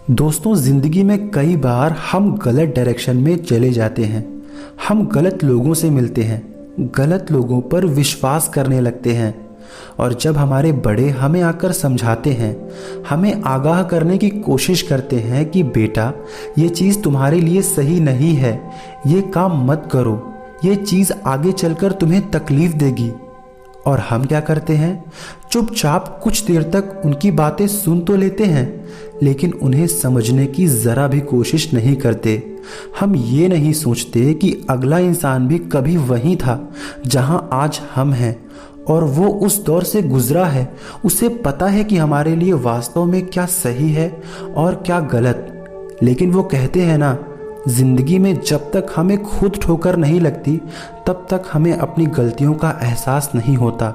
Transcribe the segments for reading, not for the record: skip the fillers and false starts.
दोस्तों, ज़िंदगी में कई बार हम गलत डायरेक्शन में चले जाते हैं। हम गलत लोगों से मिलते हैं, गलत लोगों पर विश्वास करने लगते हैं और जब हमारे बड़े हमें आकर समझाते हैं, हमें आगाह करने की कोशिश करते हैं कि बेटा ये चीज़ तुम्हारे लिए सही नहीं है, ये काम मत करो, ये चीज़ आगे चलकर तुम्हें तकलीफ़ देगी। और हम क्या करते हैं? चुपचाप कुछ देर तक उनकी बातें सुन तो लेते हैं, लेकिन उन्हें समझने की ज़रा भी कोशिश नहीं करते। हम ये नहीं सोचते कि अगला इंसान भी कभी वहीं था जहां आज हम हैं और वो उस दौर से गुजरा है। उसे पता है कि हमारे लिए वास्तव में क्या सही है और क्या गलत। लेकिन वो कहते हैं ना, ज़िंदगी में जब तक हमें खुद ठोकर नहीं लगती तब तक हमें अपनी गलतियों का एहसास नहीं होता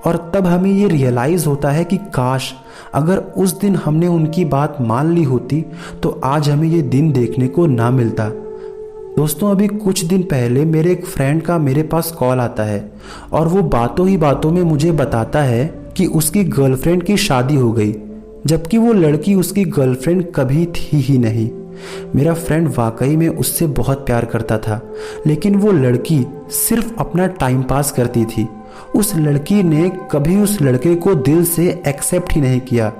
और तब हमें ये रियलाइज़ होता है कि काश अगर उस दिन हमने उनकी बात मान ली होती तो आज हमें ये दिन देखने को ना मिलता। दोस्तों, अभी कुछ दिन पहले मेरे एक फ्रेंड का मेरे पास कॉल आता है और वो बातों ही बातों में मुझे बताता है कि उसकी गर्लफ्रेंड की शादी हो गई, जबकि वो लड़की उसकी गर्लफ्रेंड कभी थी ही नहीं। मेरा फ्रेंड वाकई में उससे बहुत प्यार करता था, लेकिन वो लड़की सिर्फ अपना टाइम पास करती थी। उस लड़की ने कभी उस लड़के को दिल से एक्सेप्ट ही नहीं किया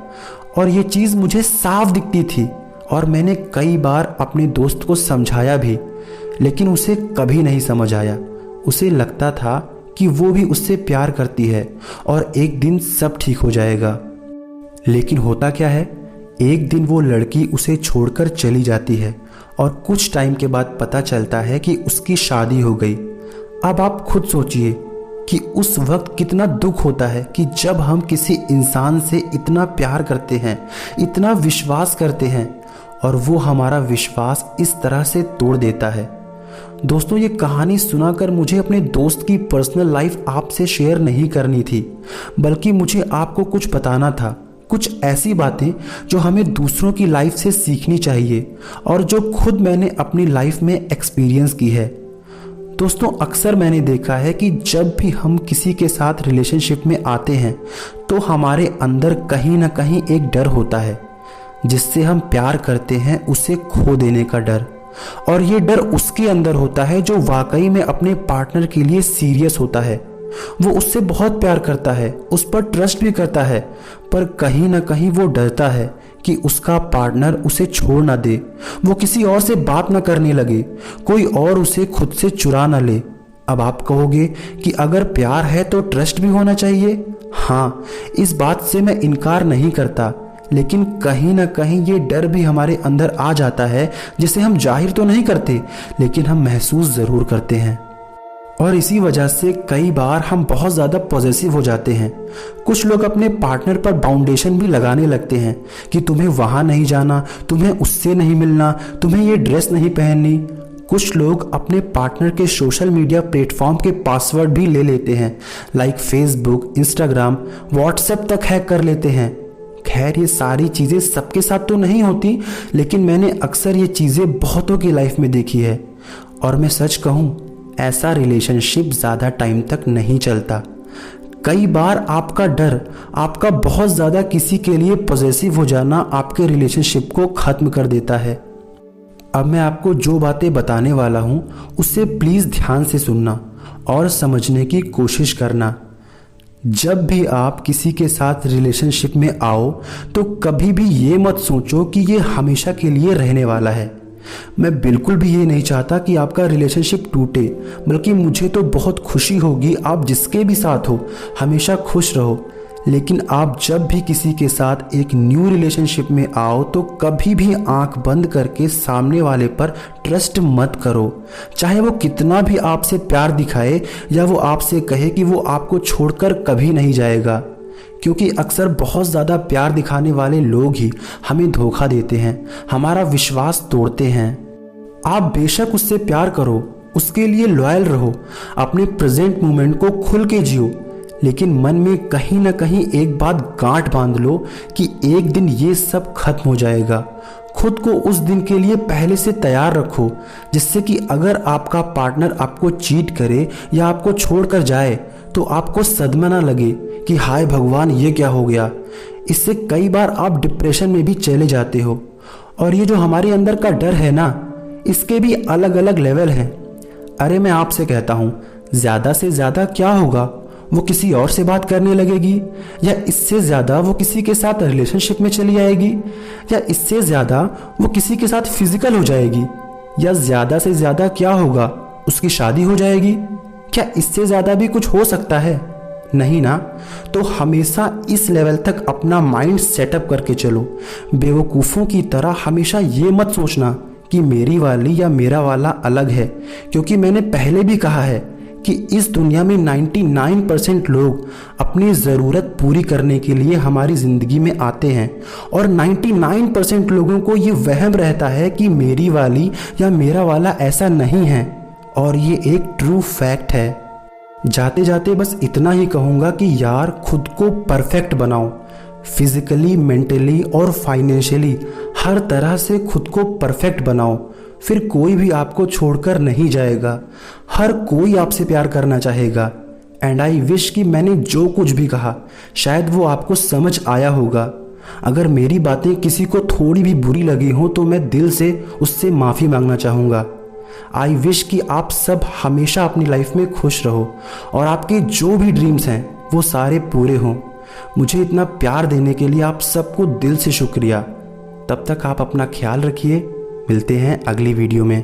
और ये चीज़ मुझे साफ दिखती थी और मैंने कई बार अपने दोस्त को समझाया भी, लेकिन उसे कभी नहीं समझ आया। उसे लगता था कि वो भी उससे प्यार करती है और एक दिन सब ठीक हो जाएगा। लेकिन होता क्या है, एक दिन वो लड़की उसे छोड़कर चली जाती है और कुछ टाइम के बाद पता चलता है कि उसकी शादी हो गई। अब आप खुद सोचिए कि उस वक्त कितना दुख होता है कि जब हम किसी इंसान से इतना प्यार करते हैं, इतना विश्वास करते हैं और वो हमारा विश्वास इस तरह से तोड़ देता है। दोस्तों, ये कहानी सुनाकर मुझे अपने दोस्त की पर्सनल लाइफ आपसे शेयर नहीं करनी थी, बल्कि मुझे आपको कुछ बताना था, कुछ ऐसी बातें जो हमें दूसरों की लाइफ से सीखनी चाहिए और जो खुद मैंने अपनी लाइफ में एक्सपीरियंस की है। दोस्तों, अक्सर मैंने देखा है कि जब भी हम किसी के साथ रिलेशनशिप में आते हैं तो हमारे अंदर कहीं ना कहीं एक डर होता है जिससे हम प्यार करते हैं, उसे खो देने का डर। और ये डर उसके अंदर होता है जो वाकई में अपने पार्टनर के लिए सीरियस होता है। वो उससे बहुत प्यार करता है, उस पर ट्रस्ट भी करता है, पर कहीं ना कहीं वो डरता है कि उसका पार्टनर उसे छोड़ ना दे, वो किसी और से बात ना करने लगे, कोई और उसे खुद से चुरा ना ले। अब आप कहोगे कि अगर प्यार है तो ट्रस्ट भी होना चाहिए। हाँ, इस बात से मैं इनकार नहीं करता, लेकिन कहीं ना कहीं ये डर भी हमारे अंदर आ जाता है, जिसे हम जाहिर तो नहीं करते लेकिन हम महसूस ज़रूर करते हैं। और इसी वजह से कई बार हम बहुत ज़्यादा पॉजेसिव हो जाते हैं। कुछ लोग अपने पार्टनर पर बाउंडेशन भी लगाने लगते हैं कि तुम्हें वहाँ नहीं जाना, तुम्हें उससे नहीं मिलना, तुम्हें ये ड्रेस नहीं पहननी। कुछ लोग अपने पार्टनर के सोशल मीडिया प्लेटफॉर्म के पासवर्ड भी ले लेते हैं, लाइक फेसबुक, इंस्टाग्राम, व्हाट्सएप तक हैक कर लेते हैं। खैर, ये सारी चीज़ें सबके साथ तो नहीं होती, लेकिन मैंने अक्सर ये चीज़ें बहुतों की लाइफ में देखी है और मैं सच कहूँ, ऐसा रिलेशनशिप ज़्यादा टाइम तक नहीं चलता। कई बार आपका डर, आपका बहुत ज़्यादा किसी के लिए पॉजेसिव हो जाना आपके रिलेशनशिप को ख़त्म कर देता है। अब मैं आपको जो बातें बताने वाला हूँ उससे प्लीज़ ध्यान से सुनना और समझने की कोशिश करना। जब भी आप किसी के साथ रिलेशनशिप में आओ तो कभी भी ये मत सोचो कि ये हमेशा के लिए रहने वाला है। मैं बिल्कुल भी ये नहीं चाहता कि आपका रिलेशनशिप टूटे, बल्कि मुझे तो बहुत खुशी होगी आप जिसके भी साथ हो हमेशा खुश रहो। लेकिन आप जब भी किसी के साथ एक न्यू रिलेशनशिप में आओ तो कभी भी आंख बंद करके सामने वाले पर ट्रस्ट मत करो, चाहे वो कितना भी आपसे प्यार दिखाए या वो आपसे कहे कि वो आपको छोड़कर कभी नहीं जाएगा। क्योंकि अक्सर बहुत ज़्यादा प्यार दिखाने वाले लोग ही हमें धोखा देते हैं, हमारा विश्वास तोड़ते हैं। आप बेशक उससे प्यार करो, उसके लिए लॉयल रहो, अपने प्रेजेंट मोमेंट को खुल के जियो, लेकिन मन में कहीं ना कहीं एक बात गांठ बांध लो कि एक दिन ये सब खत्म हो जाएगा। खुद को उस दिन के लिए पहले से तैयार रखो, जिससे कि अगर आपका पार्टनर आपको चीट करे या आपको छोड़कर जाए तो आपको सदमा ना लगे कि हाय भगवान ये क्या हो गया। इससे कई बार आप डिप्रेशन में भी चले जाते हो। और ये जो हमारे अंदर का डर है ना, इसके भी अलग अलग लेवल हैं। अरे मैं आपसे कहता हूँ, ज़्यादा से ज़्यादा क्या होगा, वो किसी और से बात करने लगेगी, या इससे ज़्यादा वो किसी के साथ रिलेशनशिप में चली आएगी, या इससे ज़्यादा वो किसी के साथ फिजिकल हो जाएगी, या ज़्यादा से ज़्यादा क्या होगा, उसकी शादी हो जाएगी। क्या इससे ज़्यादा भी कुछ हो सकता है? नहीं ना। तो हमेशा इस लेवल तक अपना माइंड सेटअप करके चलो। बेवकूफ़ों की तरह हमेशा ये मत सोचना कि मेरी वाली या मेरा वाला अलग है, क्योंकि मैंने पहले भी कहा है कि इस दुनिया में 99% लोग अपनी ज़रूरत पूरी करने के लिए हमारी ज़िंदगी में आते हैं, और 99% लोगों को ये वहम रहता है कि मेरी वाली या मेरा वाला ऐसा नहीं है, और ये एक ट्रू फैक्ट है। जाते जाते बस इतना ही कहूँगा कि यार, खुद को परफेक्ट बनाओ। फिजिकली, मेंटली और फाइनेंशियली हर तरह से खुद को परफेक्ट बनाओ, फिर कोई भी आपको छोड़कर नहीं जाएगा। हर कोई आपसे प्यार करना चाहेगा। एंड आई विश कि मैंने जो कुछ भी कहा शायद वो आपको समझ आया होगा। अगर मेरी बातें किसी को थोड़ी भी बुरी लगी हो तो मैं दिल से उससे माफ़ी मांगना चाहूँगा। आई विश कि आप सब हमेशा अपनी लाइफ में खुश रहो और आपके जो भी ड्रीम्स हैं वो सारे पूरे हों। मुझे इतना प्यार देने के लिए आप सबको दिल से शुक्रिया। तब तक आप अपना ख्याल रखिए। मिलते हैं अगली वीडियो में।